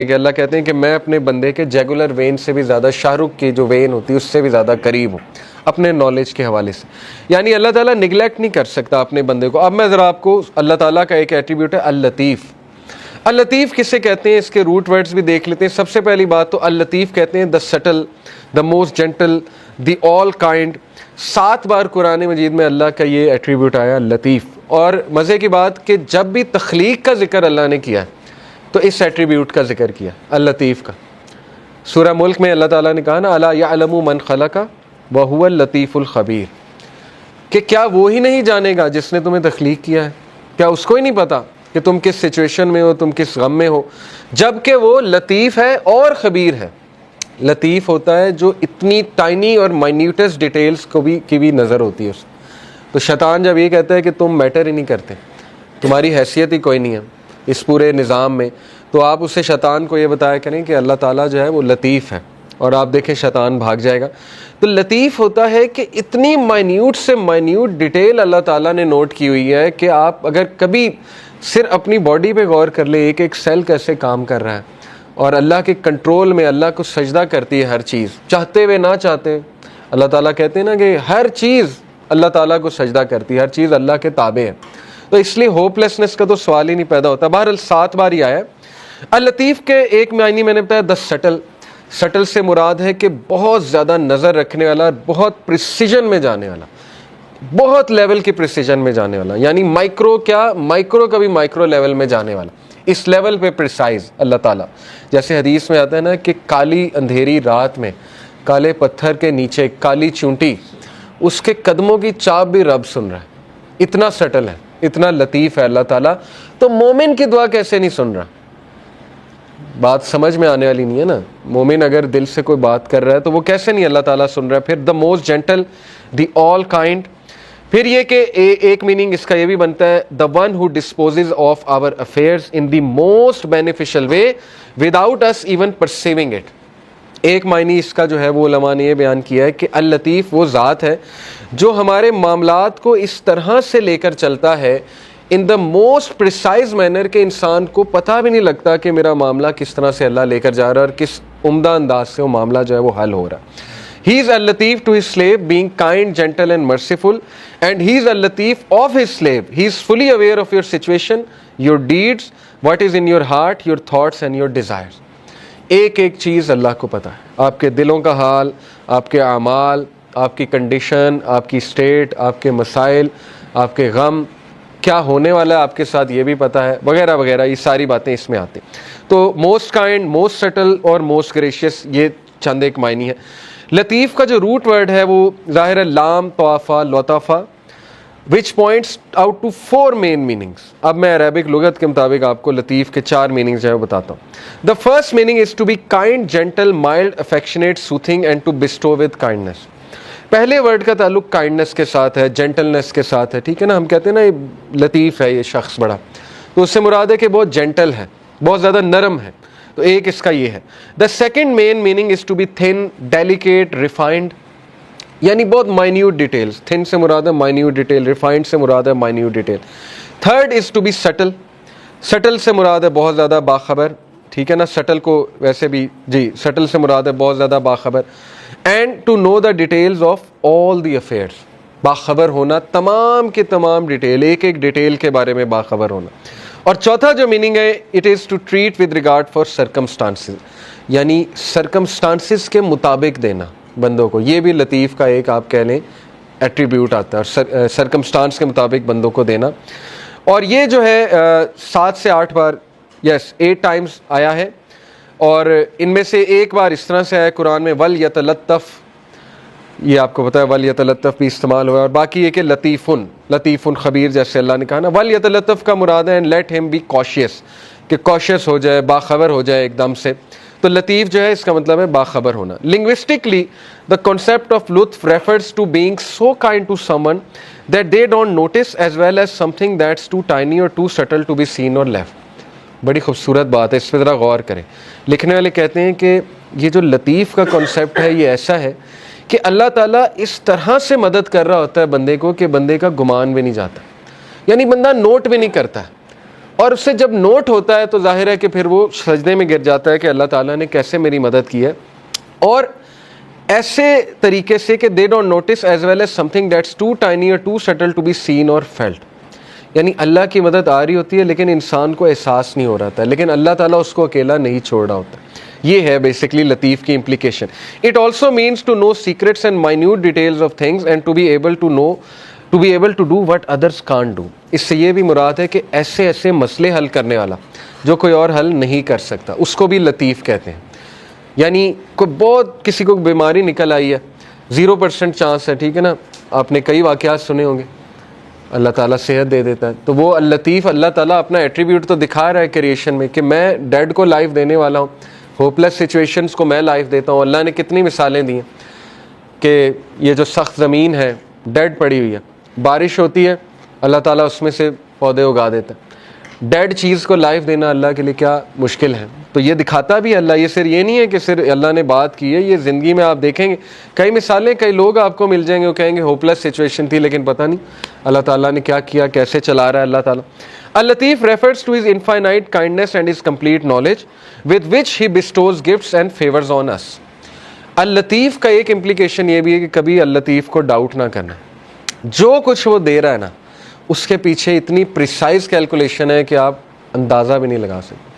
کہ اللہ کہتے ہیں کہ میں اپنے بندے کے جیگولر وین سے بھی زیادہ، شاہ رخ کی جو وین ہوتی ہے اس سے بھی زیادہ قریب ہوں اپنے نالج کے حوالے سے. یعنی اللہ تعالیٰ نگلیکٹ نہیں کر سکتا اپنے بندے کو. اب میں ذرا آپ کو اللہ تعالیٰ کا ایک ایٹریبیوٹ ہے اللطیف. اللطیف کسے کہتے ہیں، اس کے روٹ ورڈز بھی دیکھ لیتے ہیں. سب سے پہلی بات تو اللطیف کہتے ہیں the subtle, the most gentle, the all kind. 7 بار قرآن مجید میں اللہ کا یہ ایٹریبیوٹ آیا لطیف. اور مزے کی بات کہ جب بھی تخلیق کا ذکر اللہ نے کیا تو اس ایٹریبیوٹ کا ذکر کیا اللطیف کا. سورہ ملک میں اللہ تعالیٰ نے کہا نا الا یعلم من خلق وہو اللطیف الخبیر، کہ کیا وہی نہیں جانے گا جس نے تمہیں تخلیق کیا ہے؟ کیا اس کو ہی نہیں پتا کہ تم کس سچویشن میں ہو، تم کس غم میں ہو؟ جبکہ وہ لطیف ہے اور خبیر ہے. لطیف ہوتا ہے جو اتنی ٹائنی اور مائنیوٹس ڈیٹیلز کی بھی نظر ہوتی ہے اس. تو شیطان جب یہ کہتا ہے کہ تم میٹر ہی نہیں کرتے، تمہاری حیثیت ہی کوئی نہیں ہے اس پورے نظام میں، تو آپ اسے شیطان کو یہ بتایا کریں کہ اللہ تعالیٰ جو ہے وہ لطیف ہے، اور آپ دیکھیں شیطان بھاگ جائے گا. تو لطیف ہوتا ہے کہ اتنی مائنیوٹ سے مائنیوٹ ڈیٹیل اللہ تعالیٰ نے نوٹ کی ہوئی ہے کہ آپ اگر کبھی صرف اپنی باڈی پہ غور کر لیں، ایک ایک سیل کیسے کام کر رہا ہے، اور اللہ کے کنٹرول میں اللہ کو سجدہ کرتی ہے ہر چیز، چاہتے ہوئے نہ چاہتے. اللہ تعالیٰ کہتے ہیں نا کہ ہر چیز اللہ تعالیٰ کو سجدہ کرتی ہے، ہر چیز اللہ کے تابع ہے. تو اس لیے ہوپ لیسنس کا تو سوال ہی نہیں پیدا ہوتا. بہرحال 7 بار ہی آیا ہے. اللطیف کے ایک معنی میں نے بتایا دا سٹل. سٹل سے مراد ہے کہ بہت زیادہ نظر رکھنے والا، بہت پریسیجن میں جانے والا، بہت لیول کی پریسیجن میں جانے والا. یعنی مائکرو کا بھی مائکرو لیول میں جانے والا، اس لیول پہ پریسائز اللہ تعالیٰ. جیسے حدیث میں آتا ہے نا کہ کالی اندھیری رات میں کالے پتھر کے نیچے کالی چونٹی، اس کے قدموں کی چاپ بھی رب سن رہا ہے. اتنا سٹل ہے، اتنا لطیف ہے اللہ تعالیٰ. تو مومن کی دعا کیسے نہیں سن رہا؟ بات سمجھ میں آنے والی نہیں ہے نا. مومن اگر دل سے کوئی بات کر رہا ہے تو وہ کیسے نہیں اللہ تعالیٰ سن رہا ہے؟ پھر the most gentle, the all kind. پھر یہ کہ ایک میننگ اس کا یہ بھی بنتا ہے the one who disposes of our affairs in the most beneficial way without us even perceiving it. ایک معنی اس کا جو ہے وہ علماء نے یہ بیان کیا ہے کہ اللطیف وہ ذات ہے جو ہمارے معاملات کو اس طرح سے لے کر چلتا ہے ان دا موسٹ پریسائز مینر کہ انسان کو پتہ بھی نہیں لگتا کہ میرا معاملہ کس طرح سے اللہ لے کر جا رہا ہے اور کس عمدہ انداز سے وہ معاملہ جو ہے وہ حل ہو رہا ہے. He is al-Latif to his slave, being kind, gentle and merciful, and he is al-Latif of his slave. He is fully aware of your situation, your deeds, what is in your heart, your thoughts and your desires. ایک ایک چیز اللہ کو پتہ ہے، آپ کے دلوں کا حال، آپ کے اعمال، آپ کی کنڈیشن، آپ کی اسٹیٹ، آپ کے مسائل، آپ کے غم، کیا ہونے والا ہے آپ کے ساتھ یہ بھی پتہ ہے، وغیرہ وغیرہ. یہ ساری باتیں اس میں آتی. تو موسٹ کائنڈ، موسٹ سٹل اور موسٹ گریشیس، یہ چند ایک معنی ہے. لطیف کا جو روٹ ورڈ ہے وہ ظاہر ہے لام طوافہ لطافہ which points out to 4 main meanings. اب میں عربک لغت کے مطابق آپ کو لطیف کے 4 میننگز جو ہے بتاتا ہوں. The first meaning is to be kind, gentle, mild, affectionate, soothing and to bestow with kindness. پہلے ورڈ کا تعلق کائنڈنس کے ساتھ ہے، جینٹلنس کے ساتھ ہے. ٹھیک ہے نا، ہم کہتے ہیں نا یہ لطیف ہے یہ شخص بڑا، تو اس سے مراد ہے کہ بہت جینٹل ہے، بہت زیادہ نرم ہے. تو ایک اس کا یہ ہے. The second main meaning is to be thin, delicate, refined, یعنی بہت مائنیوٹ ڈیٹیلز. تھن سے مراد ہے مائنیوٹ ڈیٹیل، ریفائنڈ سے مراد ہے minute detail. Third is to be subtle. Subtle سے مراد ہے بہت زیادہ باخبر. ٹھیک ہے نا، سٹل کو ویسے بھی سٹل سے مراد ہے بہت زیادہ باخبر. And to know the details of all the affairs. باخبر ہونا تمام کے تمام ڈیٹیل، ایک ایک ڈیٹیل کے بارے میں باخبر ہونا. اور چوتھا جو میننگ ہے it is to treat with regard for circumstances, یعنی سرکمسٹانسز کے مطابق دینا بندوں کو. یہ بھی لطیف کا ایک آپ کہہ لیں ایٹریبیوٹ آتا ہے، اور سرکمسٹانس کے مطابق بندوں کو دینا. اور یہ جو ہے 7 سے 8 بار 8 ٹائمز آیا ہے. اور ان میں سے ایک بار اس طرح سے آیا قرآن میں وَلْيَتَلَطَّفْ، یہ آپ کو پتہ ہے وَلْيَتَلَطَّفْ بھی استعمال ہوا ہے. اور باقی یہ کہ لطیفٌ خبیر، جیسے اللہ نے کہا نا وَلْيَتَلَطَّفْ کا مراد ہے let him be cautious، کہ cautious ہو جائے، باخبر ہو جائے ایک دم سے. تو لطیف جو ہے اس کا مطلب ہے باخبر ہونا. Linguistically the concept of لطف refers to being so kind to someone that they don't notice as well as something that's too tiny or too subtle to be seen or left. بڑی خوبصورت بات ہے، اس پہ ذرا غور کریں. لکھنے والے کہتے ہیں کہ یہ جو لطیف کا کانسیپٹ ہے یہ ایسا ہے کہ اللہ تعالیٰ اس طرح سے مدد کر رہا ہوتا ہے بندے کو کہ بندے کا گمان بھی نہیں جاتا، یعنی بندہ نوٹ بھی نہیں کرتا. اور اس سے جب نوٹ ہوتا ہے تو ظاہر ہے کہ پھر وہ سجدے میں گر جاتا ہے کہ اللہ تعالیٰ نے کیسے میری مدد کی ہے، اور ایسے طریقے سے کہ they don't notice as well as something that's too tiny or too subtle to be seen or felt. یعنی اللہ کی مدد آ رہی ہوتی ہے لیکن انسان کو احساس نہیں ہو رہا تھا، لیکن اللہ تعالیٰ اس کو اکیلا نہیں چھوڑ رہا ہوتا. یہ ہے بیسکلی لطیف کی implication. It also means to know secrets and minute details of things and to be able to do what others can't do. اس سے یہ بھی مراد ہے کہ ایسے ایسے مسئلے حل کرنے والا جو کوئی اور حل نہیں کر سکتا، اس کو بھی لطیف کہتے ہیں. یعنی کوئی بہت کسی کو بیماری نکل آئی ہے، 0% چانس ہے، ٹھیک ہے نا، آپ نے کئی واقعات سنے ہوں گے، اللہ تعالیٰ صحت دے دیتا ہے. تو وہ اللطیف اللہ تعالیٰ اپنا ایٹریبیوٹ تو دکھا رہا ہے کریشن میں کہ میں ڈیڈ کو لائف دینے والا ہوں، ہوپ لیس سچویشنز کو میں لائف دیتا ہوں. اللہ نے کتنی مثالیں دی ہیں کہ یہ جو سخت زمین ہے ڈیڈ پڑی ہوئی ہے، بارش ہوتی ہے اللہ تعالیٰ اس میں سے پودے اگا دیتا ہے. ڈیڈ چیز کو لائف دینا اللہ کے لیے کیا مشکل ہے. تو یہ دکھاتا بھی اللہ، یہ صرف یہ نہیں ہے کہ صرف اللہ نے بات کی ہے، یہ زندگی میں آپ دیکھیں گے کئی مثالیں، کئی لوگ آپ کو مل جائیں گے وہ کہیں گے ہوپ لیس سچویشن تھی لیکن پتہ نہیں اللہ تعالیٰ نے کیا کیا، کیسے چلا رہا ہے اللہ تعالیٰ. اللطیف refers to his infinite kindness and his complete knowledge with which he bestows gifts and favors on us. اللطیف کا ایک امپلیکیشن یہ بھی ہے کہ کبھی اللطیف کو ڈاؤٹ نہ کرنا. جو کچھ وہ دے رہا ہے نا اس کے پیچھے اتنی پریسائز کیلکولیشن ہے کہ آپ اندازہ بھی نہیں لگا سکتے.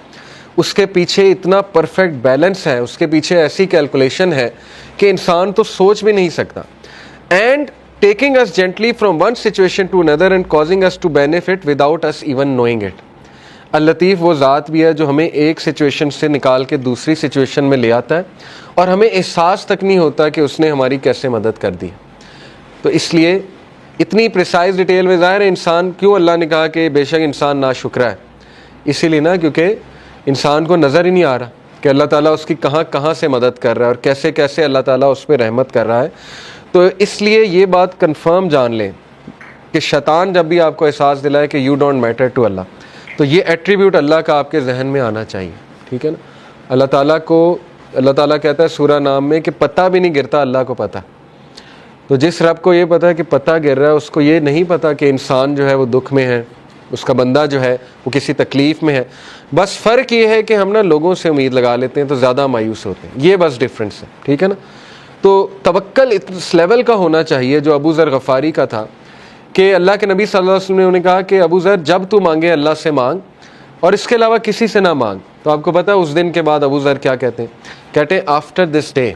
اس کے پیچھے اتنا پرفیکٹ بیلنس ہے، اس کے پیچھے ایسی کیلکولیشن ہے کہ انسان تو سوچ بھی نہیں سکتا. And taking us gently from one situation to another and causing us to benefit without us even knowing it. اللطیف وہ ذات بھی ہے جو ہمیں ایک سچویشن سے نکال کے دوسری سچویشن میں لے آتا ہے اور ہمیں احساس تک نہیں ہوتا کہ اس نے ہماری کیسے مدد کر دی. تو اس لیے اتنی پریسائز ڈیٹیل میں ظاہر ہے انسان کیوں اللہ نے کہا کہ بے شک انسان ناشکرا ہے، اسی لیے نا کیونکہ انسان کو نظر ہی نہیں آ رہا کہ اللہ تعالیٰ اس کی کہاں کہاں سے مدد کر رہا ہے اور کیسے کیسے اللہ تعالیٰ اس پہ رحمت کر رہا ہے. تو اس لیے یہ بات کنفرم جان لیں کہ شیطان جب بھی آپ کو احساس دلائے کہ یو ڈونٹ میٹر ٹو اللہ، تو یہ ایٹریبیوٹ اللہ کا آپ کے ذہن میں آنا چاہیے. ٹھیک ہے نا، اللہ تعالیٰ کو اللہ تعالیٰ کہتا ہے سورہ نام میں کہ پتہ بھی نہیں گرتا اللہ کو پتہ. تو جس رب کو یہ پتہ ہے کہ پتہ گر رہا ہے، اس کو یہ نہیں پتہ کہ انسان جو ہے وہ دکھ میں ہے، اس کا بندہ جو ہے وہ کسی تکلیف میں ہے. بس فرق یہ ہے کہ ہم نا لوگوں سے امید لگا لیتے ہیں تو زیادہ مایوس ہوتے ہیں، یہ بس ڈفرینس ہے. ٹھیک ہے نا. تو توکل اس لیول کا ہونا چاہیے جو ابو ذر غفاری کا تھا کہ اللہ کے نبی صلی اللہ علیہ وسلم نے انہیں کہا کہ ابو ذر جب تو مانگے اللہ سے مانگ اور اس کے علاوہ کسی سے نہ مانگ. تو آپ کو پتہ ہے اس دن کے بعد ابو ذر کیا کہتے ہیں آفٹر دس ڈے